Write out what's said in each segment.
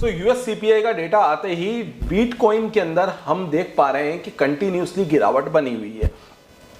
तो US CPI का data आते ही बिटकॉइन के अंदर हम देख पा रहे हैं कि कंटिन्यूसली गिरावट बनी हुई है।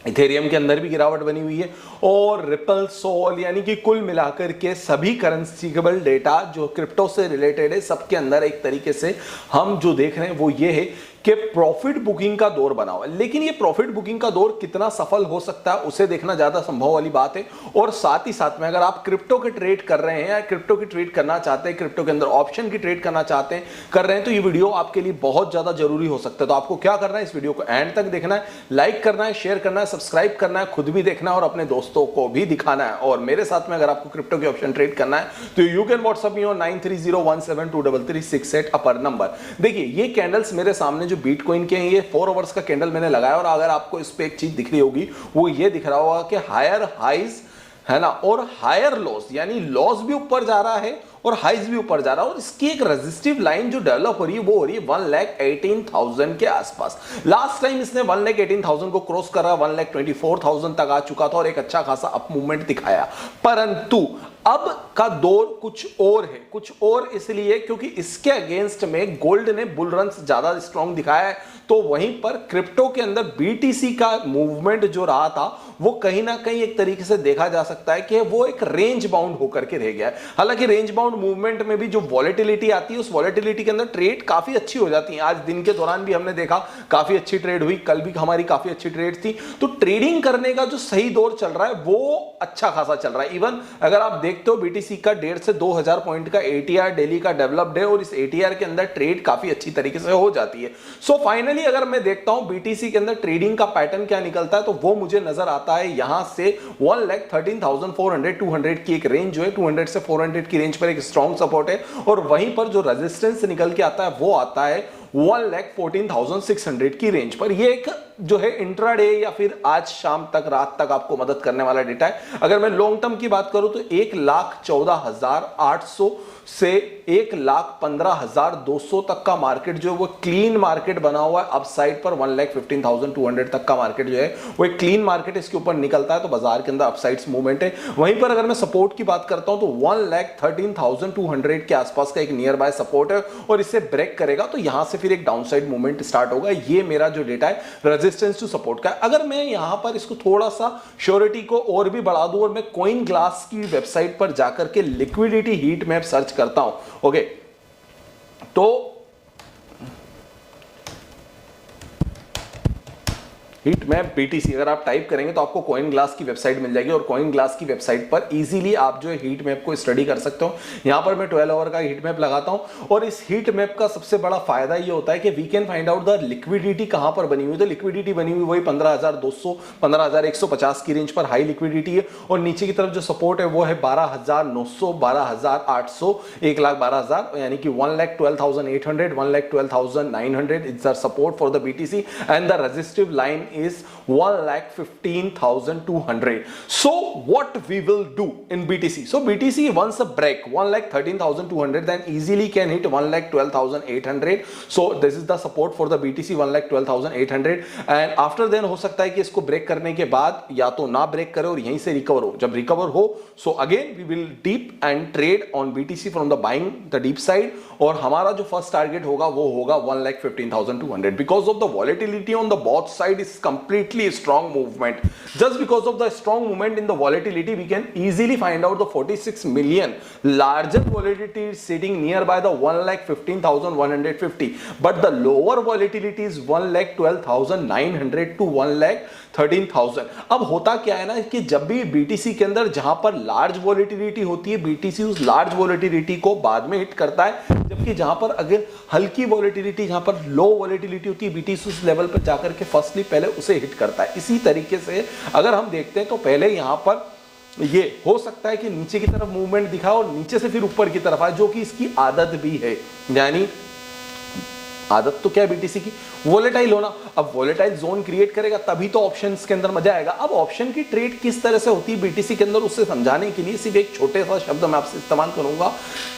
इथेरियम के अंदर भी गिरावट बनी हुई है और रिपल, सोल यानी कि कुल मिलाकर के सभी करेंसीबल डेटा जो क्रिप्टो से रिलेटेड है सबके अंदर एक तरीके से हम जो देख रहे हैं वो ये है कि प्रॉफिट बुकिंग का दौर बना हुआ है। लेकिन ये प्रॉफिट बुकिंग का दौर कितना सफल हो सकता है उसे देखना ज्यादा संभव वाली बात है। और साथ ही साथ में अगर आप क्रिप्टो के ट्रेड कर रहे हैं या क्रिप्टो की ट्रेड करना चाहते हैं, क्रिप्टो के अंदर ऑप्शन की ट्रेड करना चाहते हैं, कर रहे हैं, तो ये वीडियो आपके लिए बहुत ज्यादा जरूरी हो सकता है। तो आपको क्या करना है, इस वीडियो को एंड तक देखना है, लाइक करना है, शेयर करना है, सब्सक्राइब करना है, खुद भी देखना है और अपने दोस्तों को भी दिखाना है। और मेरे साथ में अगर आपको क्रिप्टो के ऑप्शन ट्रेड करना है तो you can WhatsApp me on 9301723368 upper number. देखिए ये कैंडल्स मेरे सामने जो बिटकॉइन के हैं, ये 4 आवर्स का कैंडल मैंने लगाया और अगर आपको इस पे एक चीज दिख रही होगी वो ये दिख रहा होगा कि हायर हाइज है ना और हायर लॉस, यानी लॉस भी ऊपर जा रहा है और हाइज भी ऊपर जा रहा है। और इसकी एक रेजिस्टिव लाइन जो डेवलप हो रही है वो हो रही है 1,18,000 के आसपास। लास्ट टाइम इसने 1,18,000 को क्रॉस करा, 1,24,000 तक आ चुका था और एक अच्छा खासा अप मूवमेंट दिखाया। परंतु अब का दौर कुछ और है, कुछ और इसलिए क्योंकि इसके अगेंस्ट में गोल्ड ने बुल रन ज्यादा स्ट्रॉन्ग दिखाया है। तो वहीं पर क्रिप्टो के अंदर बीटीसी का मूवमेंट जो रहा था वो कहीं ना कहीं एक तरीके से देखा जा सकता है कि वो एक रेंज बाउंड होकर के रह गया है। हालांकि रेंज बाउंड मूवमेंट में भी जो वॉलेटिलिटी आती है उस वॉलेटिलिटी के अंदर ट्रेड काफी अच्छी हो जाती है। आज दिन के दौरान भी हमने देखा काफी अच्छी ट्रेड हुई, कल भी हमारी काफी अच्छी ट्रेड थी। तो ट्रेडिंग करने का जो सही दौर चल रहा है वो अच्छा खासा चल रहा है। इवन अगर आप देखते हो बीटीसी का 1,500 से 2,000 पॉइंट का एटीआर डेली का डेवलप्ड है और इस एटीआर के अंदर ट्रेड काफी अच्छी तरीके से हो जाती है। सो फाइनली अगर मैं देखता हूं बीटीसी के अंदर ट्रेडिंग का पैटर्न क्या निकलता है तो वो मुझे नजर आता है यहां से 1,13,400 200 की एक रेंज जो है 200 से 400 की रेंज पर एक स्ट्रॉन्ग सपोर्ट है और वहीं पर जो रेजिस्टेंस निकल के आता है वो आता है 1,14,600 की रेंज पर। ये एक जो है इंट्राडे या फिर आज शाम तक रात तक आपको मदद करने वाला डेटा है। अगर मैं लॉन्ग टर्म की बात करूं तो 1,14,800 से 1,15,200 तक का मार्केट जो है वो क्लीन मार्केट बना हुआ है। अपसाइड पर 1,15,200 तक का मार्केट जो है वो एक क्लीन मार्केट इसके ऊपर निकलता है तो बाजार के अंदर अपसाइड्स मूवमेंट है। वहीं पर अगर मैं सपोर्ट की बात करता हूं तो 1,13,200 के आसपास का एक नियर बाय सपोर्ट है और इसे ब्रेक करेगा तो यहां से फिर एक डाउनसाइड मूवमेंट स्टार्ट होगा। ये मेरा जो डेटा है रेजिस्टेंस टू सपोर्ट का। अगर मैं यहां पर इसको थोड़ा सा श्योरिटी को और भी बढ़ा दूं और मैं कॉइन ग्लास की वेबसाइट पर जाकर के लिक्विडिटी हीट मैप सर्च करता हूं, ओके, तो हीट मैप बीटीसी अगर आप टाइप करेंगे तो आपको कॉइन ग्लास की वेबसाइट मिल जाएगी और कॉइन ग्लास की वेबसाइट पर इजीली आप जो है हीट मैप को स्टडी कर सकते हो। यहां पर मैं 12 आवर का हीट मैप लगाता हूं और इस हीट मैप का सबसे बड़ा फायदा ये होता है कि we can find out the liquidity कहां पर बनी हुई। तो लिक्विडिटी बनी हुई वही 15,200 15,150 की रेंज पर हाई लिक्विडिटी है और नीचे की तरफ जो सपोर्ट है वो है 12,900 12,800 1,12,000 यानी कि 1,12,800 1,12,900 is the support for the BTC and the resistive line is 1,15,200. So what we will do in BTC? So BTC once a break 1,13,200 then easily can hit 1,12,800. So this is the support for the BTC 1,12,800 and after then हो सकता है कि इसको break करने के बाद या तो ना ब्रेक करे और यहीं से रिकवर हो। जब रिकवर हो so again we will deep and trade on BTC from the buying the deep side और हमारा जो फर्स्ट टारगेट होगा वो होगा 1,15,200 because of the volatility on the both side is completely strong movement. Just because of the strong movement in the volatility we can easily find out the 46 million larger volatility is sitting nearby the 1,15,150 but the lower volatility is 1,12,900 to 1,13,000. अब होता क्या है ना कि जब भी BTC के अंदर जहां पर लार्ज वॉलेटिलिटी होती है बीटीसी उस लार्ज वॉलेटिलिटी को बाद में हिट करता है, जबकि जहां पर अगर हल्की वॉलेटिलिटी जहां पर लो वॉलेटिलिटी होती है बीटीसी उस लेवल पर जाकर के फर्स्टली पहले उसे हिट करता है। इसी तरीके से अगर हम देखते हैं तो पहले यहां पर ये हो सकता है कि नीचे की तरफ मूवमेंट दिखा और नीचे से फिर ऊपर की तरफ आए जो कि इसकी आदत भी है, यानी आदत तो क्या है बीटीसी की, वोलेटाइल होना। अब वोलेटाइल जोन क्रिएट करेगा तभी तो ऑप्शंस के अंदर मजा आएगा। अब ऑप्शन की ट्रेड किस तरह से होती है बीटीसी के अंदर, उससे समझाने के लिए सिर्फ एक छोटे सा शब्द मैं आपसे इस्तेमाल करूंगा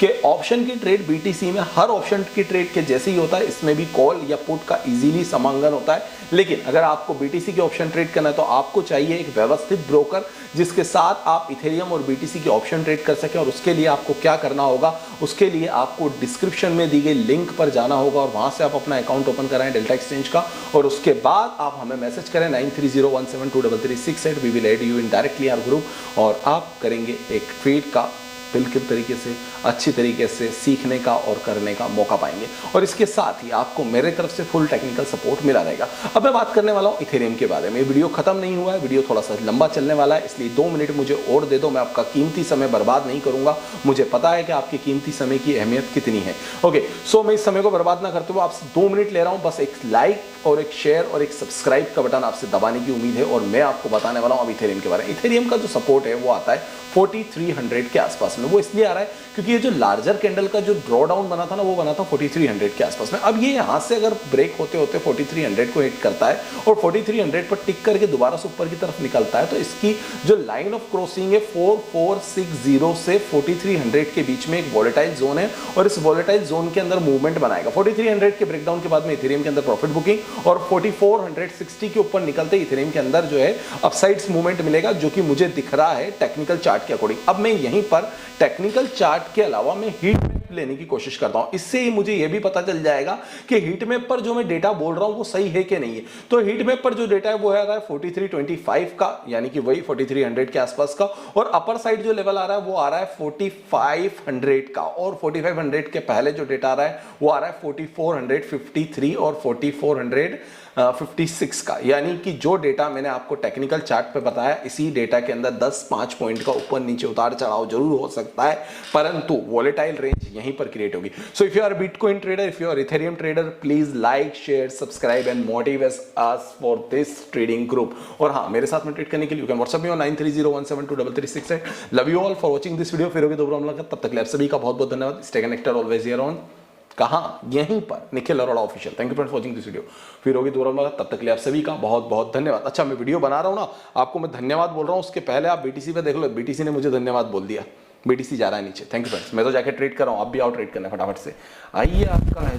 कि ऑप्शन की ट्रेड बीटीसी में हर ऑप्शन की ट्रेड के जैसे ही होता है, इसमें भी कॉल या पुट का इजीली समांगन होता है। लेकिन अगर आपको बीटीसी के ऑप्शन ट्रेड करना है तो आपको चाहिए एक व्यवस्थित ब्रोकर जिसके साथ आप इथेरियम और बीटीसी के ऑप्शन ट्रेड कर सकें। और उसके लिए आपको क्या करना होगा, उसके लिए आपको डिस्क्रिप्शन में दी गई लिंक पर जाना होगा और वहां से आप अपना अकाउंट ओपन कराएं डेल्टा एक्सचेंज का, और उसके बाद आप हमें मैसेज करें 9301723368। We will add you in directly our group और आप करेंगे एक ट्रेड का बिल्कुल तरीके से अच्छी तरीके से सीखने का और करने का मौका पाएंगे। और इसके साथ ही आपको मेरे तरफ से फुल टेक्निकल सपोर्ट मिला रहेगा। अब मैं बात करने वाला हूं इथेरियम के बारे में। वीडियो खत्म नहीं हुआ है, वीडियो थोड़ा सा लंबा चलने वाला है, इसलिए 2 मिनट मुझे और दे दो। मैं आपका कीमती समय बर्बाद नहीं करूंगा, मुझे पता है कि आपके कीमती समय की अहमियत कितनी है। ओके, सो मैं इस समय को बर्बाद ना करते हुए आपसे 2 मिनट ले रहा हूं। बस एक लाइक और एक शेयर और एक सब्सक्राइब का बटन आपसे दबाने की उम्मीद है और मैं आपको बताने वाला हूं अब इथेरियम के बारे में। इथेरियम का जो सपोर्ट है वो आता है 4300 के आसपास में। वो इसलिए आ रहा है क्योंकि ये जो लार्जर कैंडल का जो ड्रॉ डाउन बना था ना, वो बना था 4300 के आसपास में। अब ये यहां से अगर ब्रेक होते होते 4300 को हिट करता है और 4300 पर टिक करके दोबारा से ऊपर की तरफ निकलता है, तो इसकी जो लाइन ऑफ क्रॉसिंग है 4460 से 4300 के बीच में एक वोलेटाइल जोन है और इस वोलेटाइल जोन के अंदर मूवमेंट बनाएगा। 4300 के ब्रेकडाउन के बाद में इथेरियम के अंदर प्रॉफिट बुकिंग और 4460 के ऊपर निकलते इथेरियम के अंदर जो है अपसाइड्स मूवमेंट मिलेगा, जो कि मुझे दिख रहा है टेक्निकल चार्ट के अकॉर्डिंग। अब मैं यहीं पर टेक्निकल चार्ट के अलावा मैं हीट मैप लेने की कोशिश करता हूं। इससे ही मुझे यह भी पता चल जाएगा कि हीट मैप पर जो मैं डेटा बोल रहा हूं वो सही है कि नहीं है। तो हीट मैप पर जो डेटा है वो है 4325 का, यानी कि वही 4300 के आसपास का, और अपर साइड जो लेवल आ रहा है वो आ रहा है 4500 का, और 4500 के पहले जो डेटा आ रहा है वो आ रहा है 4453 और 4456 का। यानी कि जो डेटा मैंने आपको टेक्निकल चार्ट पे बताया, इसी डेटा के अंदर 10-5 पॉइंट का ऊपर नीचे उतार चढ़ाव जरूर हो सकता है, परंतु वोलेटाइल रेंज यहीं पर क्रिएट होगी। So if you are Bitcoin trader, if you are Ethereum trader, please like, share, subscribe and motivate us for this trading group. और हाँ, मेरे साथ में ट्रेड करने के लिए you can WhatsApp me on 9301723368। Love you all for watching this video. फिर होगी दोबारा मुलाकात, तब तक आप सभी का बहुत बहुत धन्यवाद। Stay connected, always here on कहाँ, यहीं पर Nikhil Arora official. Thank you friends for watching this video. फिर होगी दोबारा मुलाकात, तब तक के लिए आप सभी का बहुत बहुत धन्यवाद। अच्छा, मैं वीडियो बना रहा हूँ ना, आपको मैं धन्यवाद बोल रहा हूँ, उसके पहले आप बीटीसी पे देख लो, बीटीसी ने मुझे धन्यवाद बोल दिया। बीटीसी जा रहा है नीचे। थैंक यू फ्रेंड्स, मैं तो जाके ट्रेड कर रहा हूँ, आप भी आओ ट्रेड करना फटाफट से। आइए, आपका है